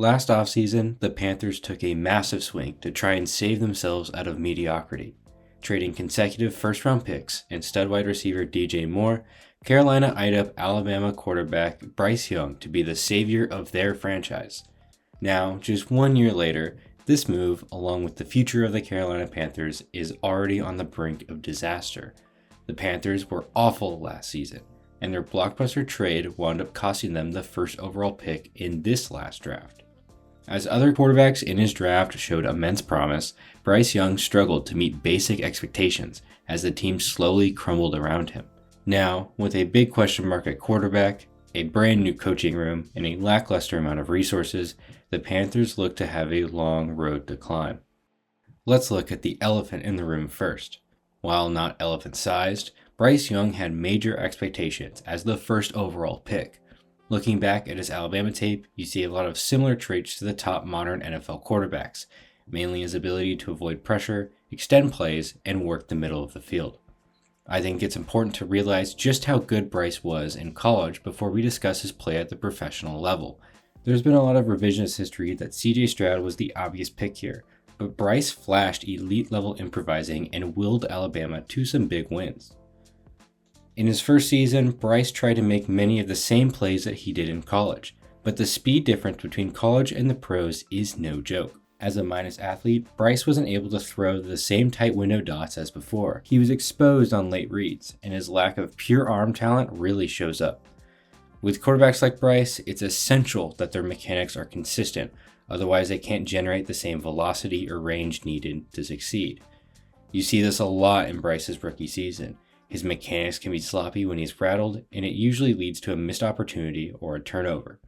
Last offseason, the Panthers took a massive swing to try and save themselves out of mediocrity. Trading consecutive first-round picks and stud wide receiver DJ Moore, Carolina eyed up Alabama quarterback Bryce Young to be the savior of their franchise. Now, just 1 year later, this move, along with the future of the Carolina Panthers, is already on the brink of disaster. The Panthers were awful last season, and their blockbuster trade wound up costing them the first overall pick in this last draft. As other quarterbacks in his draft showed immense promise, Bryce Young struggled to meet basic expectations as the team slowly crumbled around him. Now, with a big question mark at quarterback, a brand new coaching room, and a lackluster amount of resources, the Panthers look to have a long road to climb. Let's look at the elephant in the room first. While not elephant-sized, Bryce Young had major expectations as the first overall pick. Looking back at his Alabama tape, you see a lot of similar traits to the top modern NFL quarterbacks, mainly his ability to avoid pressure, extend plays, and work the middle of the field. I think it's important to realize just how good Bryce was in college before we discuss his play at the professional level. There's been a lot of revisionist history that CJ Stroud was the obvious pick here, but Bryce flashed elite level improvising and willed Alabama to some big wins. In his first season, Bryce tried to make many of the same plays that he did in college, but the speed difference between college and the pros is no joke. As a minus athlete, Bryce wasn't able to throw the same tight window dots as before. He was exposed on late reads, and his lack of pure arm talent really shows up. With quarterbacks like Bryce, it's essential that their mechanics are consistent, otherwise they can't generate the same velocity or range needed to succeed. You see this a lot in Bryce's rookie season. His mechanics can be sloppy when he's rattled, and it usually leads to a missed opportunity or a turnover.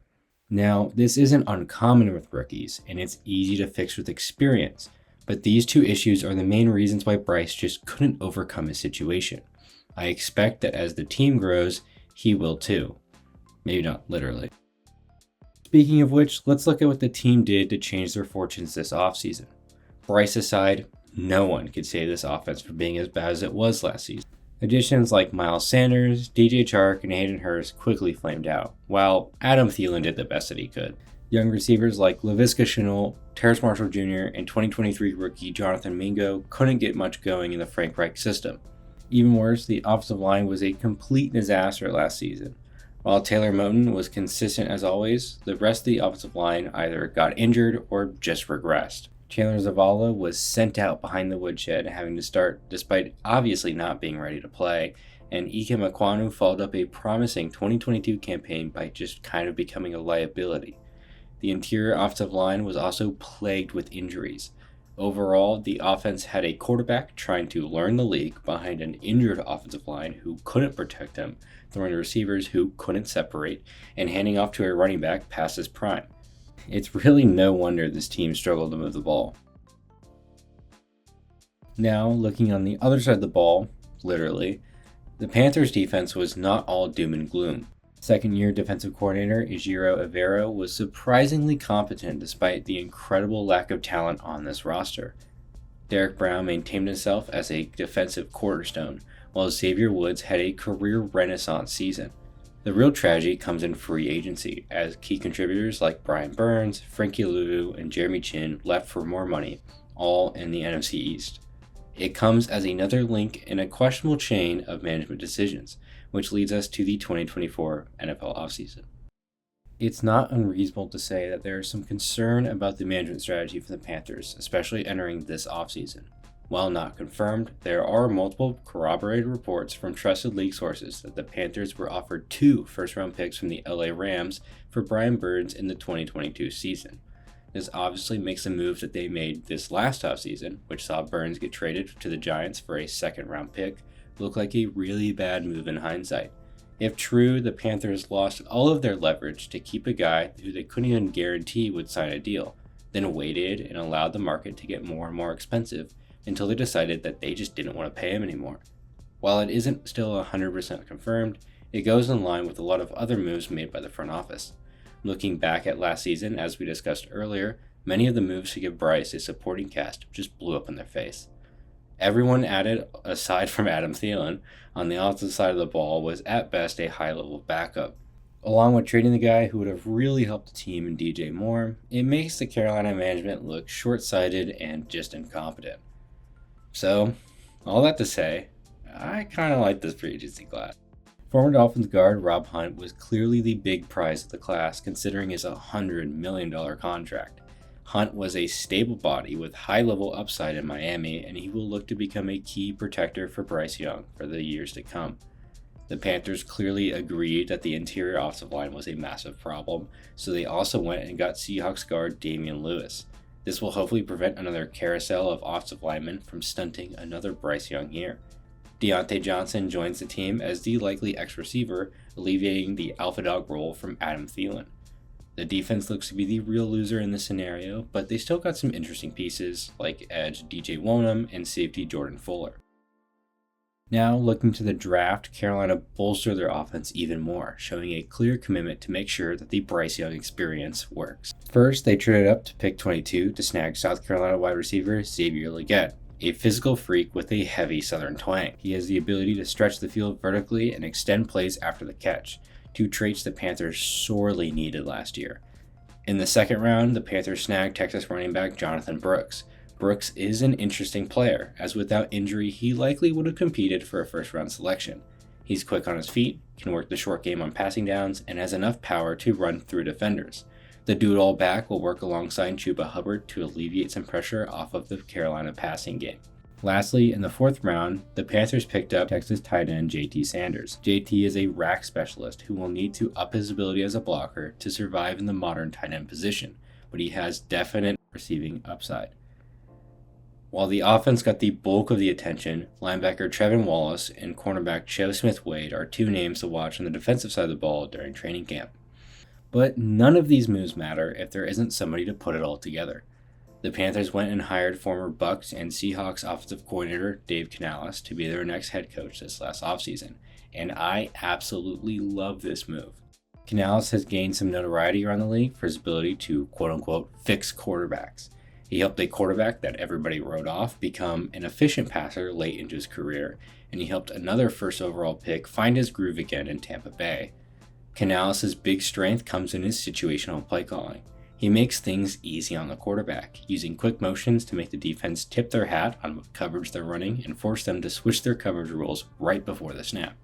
Now, this isn't uncommon with rookies, and it's easy to fix with experience, but these two issues are the main reasons why Bryce just couldn't overcome his situation. I expect that as the team grows, he will too. Maybe not literally. Speaking of which, let's look at what the team did to change their fortunes this offseason. Bryce aside, no one could save this offense from being as bad as it was last season. Additions like Miles Sanders, DJ Chark, and Hayden Hurst quickly flamed out, while Adam Thielen did the best that he could. Young receivers like Laviska Shenault, Terrace Marshall Jr., and 2023 rookie Jonathan Mingo couldn't get much going in the Frank Reich system. Even worse, the offensive line was a complete disaster last season. While Taylor Moton was consistent as always, the rest of the offensive line either got injured or just regressed. Chandler Zavala was sent out behind the woodshed, having to start despite obviously not being ready to play, and Ike Ekwonu followed up a promising 2022 campaign by just kind of becoming a liability. The interior offensive line was also plagued with injuries. Overall, the offense had a quarterback trying to learn the league behind an injured offensive line who couldn't protect him, throwing to receivers who couldn't separate, and handing off to a running back past his prime. It's really no wonder this team struggled to move the ball. Now, looking on the other side of the ball, literally, the Panthers defense was not all doom and gloom. Second-year defensive coordinator Ejiro Evero was surprisingly competent despite the incredible lack of talent on this roster. Derek Brown maintained himself as a defensive cornerstone, while Xavier Woods had a career renaissance season. The real tragedy comes in free agency, as key contributors like Brian Burns, Frankie Louvu, and Jeremy Chin left for more money, all in the NFC East. It comes as another link in a questionable chain of management decisions, which leads us to the 2024 NFL offseason. It's not unreasonable to say that there is some concern about the management strategy for the Panthers, especially entering this offseason. While not confirmed, there are multiple corroborated reports from trusted league sources that the Panthers were offered 2 first-round picks from the LA Rams for Brian Burns in the 2022 season. This obviously makes the move that they made this last offseason, which saw Burns get traded to the Giants for a second-round pick, look like a really bad move in hindsight. If true, the Panthers lost all of their leverage to keep a guy who they couldn't even guarantee would sign a deal, then waited and allowed the market to get more and more expensive, until they decided that they just didn't want to pay him anymore. While it isn't still 100% confirmed, it goes in line with a lot of other moves made by the front office. Looking back at last season, as we discussed earlier, many of the moves to give Bryce a supporting cast just blew up in their face. Everyone added, aside from Adam Thielen, on the opposite side of the ball was at best a high-level backup. Along with trading the guy who would have really helped the team in DJ Moore, it makes the Carolina management look short-sighted and just incompetent. So, all that to say, I kind of like this free agency class. Former Dolphins guard Rob Hunt was clearly the big prize of the class considering his $100 million contract. Hunt was a stable body with high-level upside in Miami, and he will look to become a key protector for Bryce Young for the years to come. The Panthers clearly agreed that the interior offensive line was a massive problem, so they also went and got Seahawks guard Damian Lewis. This will hopefully prevent another carousel of offensive linemen from stunting another Bryce Young year. Deontay Johnson joins the team as the likely ex-receiver, alleviating the alpha dog role from Adam Thielen. The defense looks to be the real loser in this scenario, but they still got some interesting pieces like edge DJ Wonnum and safety Jordan Fuller. Now, looking to the draft, Carolina bolstered their offense even more, showing a clear commitment to make sure that the Bryce Young experience works. First, they traded up to pick 22 to snag South Carolina wide receiver Xavier Legette, a physical freak with a heavy Southern twang. He has the ability to stretch the field vertically and extend plays after the catch, two traits the Panthers sorely needed last year. In the second round, the Panthers snagged Texas running back Jonathan Brooks. Brooks is an interesting player, as without injury, he likely would have competed for a first-round selection. He's quick on his feet, can work the short game on passing downs, and has enough power to run through defenders. The do-it-all back will work alongside Chuba Hubbard to alleviate some pressure off of the Carolina passing game. Lastly, in the fourth round, the Panthers picked up Texas tight end JT Sanders. JT is a rack specialist who will need to up his ability as a blocker to survive in the modern tight end position, but he has definite receiving upside. While the offense got the bulk of the attention, linebacker Trevin Wallace and cornerback Joe Smith-Wade are two names to watch on the defensive side of the ball during training camp. But none of these moves matter if there isn't somebody to put it all together. The Panthers went and hired former Bucs and Seahawks offensive coordinator Dave Canales to be their next head coach this last offseason, and I absolutely love this move. Canales has gained some notoriety around the league for his ability to quote-unquote fix quarterbacks. He helped a quarterback that everybody wrote off become an efficient passer late into his career, and he helped another first overall pick find his groove again in Tampa Bay. Canales' big strength comes in his situational play calling. He makes things easy on the quarterback, using quick motions to make the defense tip their hat on what coverage they're running and force them to switch their coverage rules right before the snap.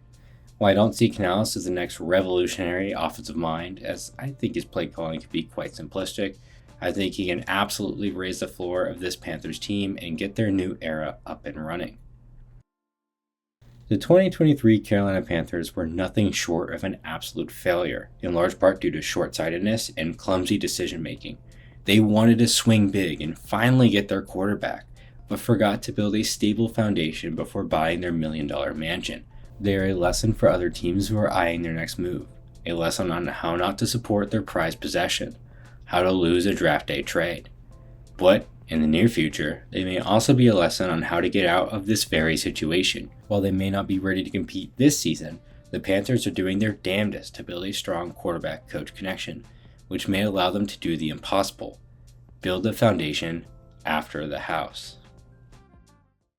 While I don't see Canales as the next revolutionary offensive mind, as I think his play calling can be quite simplistic, I think he can absolutely raise the floor of this Panthers team and get their new era up and running. The 2023 Carolina Panthers were nothing short of an absolute failure, in large part due to short-sightedness and clumsy decision-making. They wanted to swing big and finally get their quarterback, but forgot to build a stable foundation before buying their million-dollar mansion. They are a lesson for other teams who are eyeing their next move, a lesson on how not to support their prized possession, how to lose a draft day trade. But in the near future, they may also be a lesson on how to get out of this very situation. While they may not be ready to compete this season, the Panthers are doing their damnedest to build a strong quarterback-coach connection, which may allow them to do the impossible: build the foundation after the house.